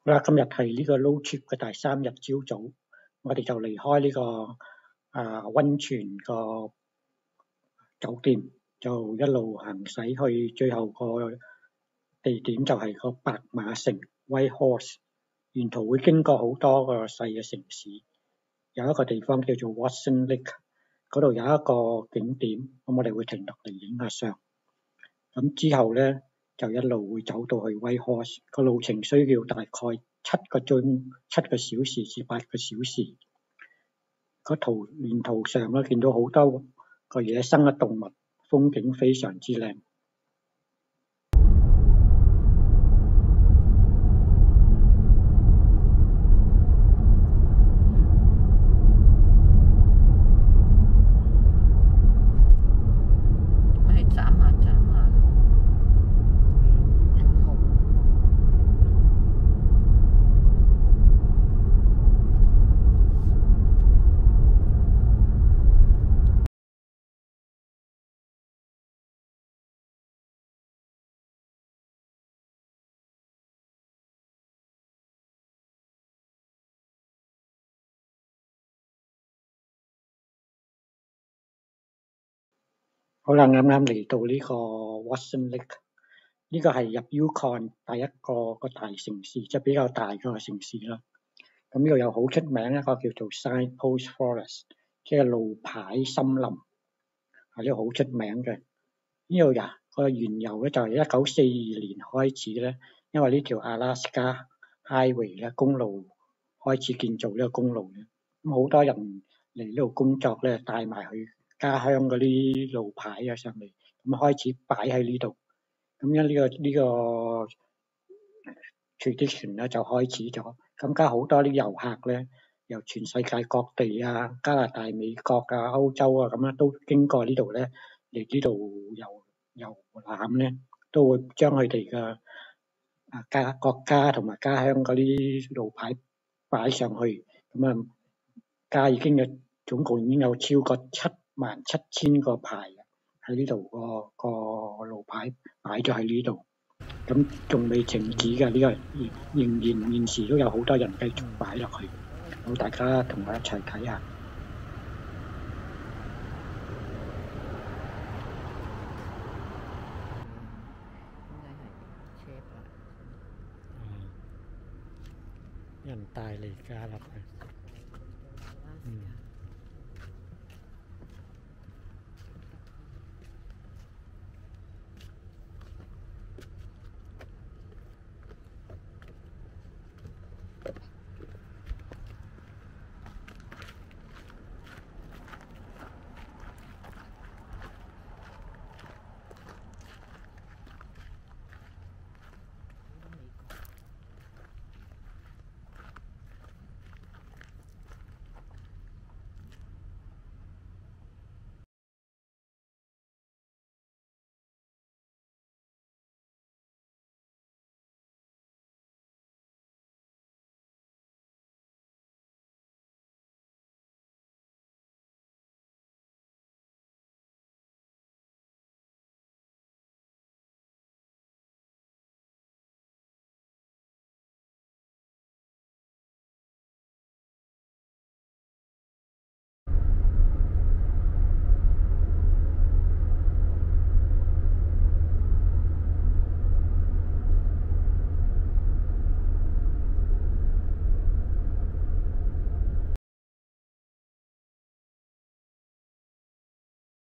好啦，今日係呢個 road trip 嘅第3日朝早，我哋就離開呢個溫泉個酒店，就一路行駛去最後個地點就係個白馬城 Whitehorse， 沿途會經過好多個細嘅城市，有一個地方叫做 Watson Lake， 嗰度有一個景點，咁我哋會停落嚟影下相。咁之後咧就一路會走到去 Whitehorse， 個路程需要大概7個小時至8個小時。沿途上咧見到好多個野生嘅動物，風景非常之靚。好啦，啱啱嚟到呢個 Watson Lake， 呢個係入 Yukon 第一個大城市，即係比較大個城市啦。咁呢度有好出名一個叫做 Signpost Forest， 即係路牌森林，係呢個好出名嘅。呢度個緣由咧就係1942年開始咧，因為呢條 Alaska Highway 咧公路開始建造呢個公路咧，咁好多人嚟呢度工作咧，帶埋去家鄉嗰啲路牌上嚟，咁開始擺喺呢度。咁樣呢個 tradition 咧就開始咗。咁加好多啲遊客咧，由全世界各地啊、加拿大、美國啊、歐洲啊咁樣都經過呢度咧嚟呢度遊覽咧，都會將佢哋嘅國家同埋家鄉嗰啲路牌擺上去。咁總共已經有超過77000個牌喺呢度個路牌擺咗喺呢度。咁仲未停止嘅，呢個仍然現時都有好多人繼續擺落去。好，大家同我一齊睇下。人帶嚟加落去。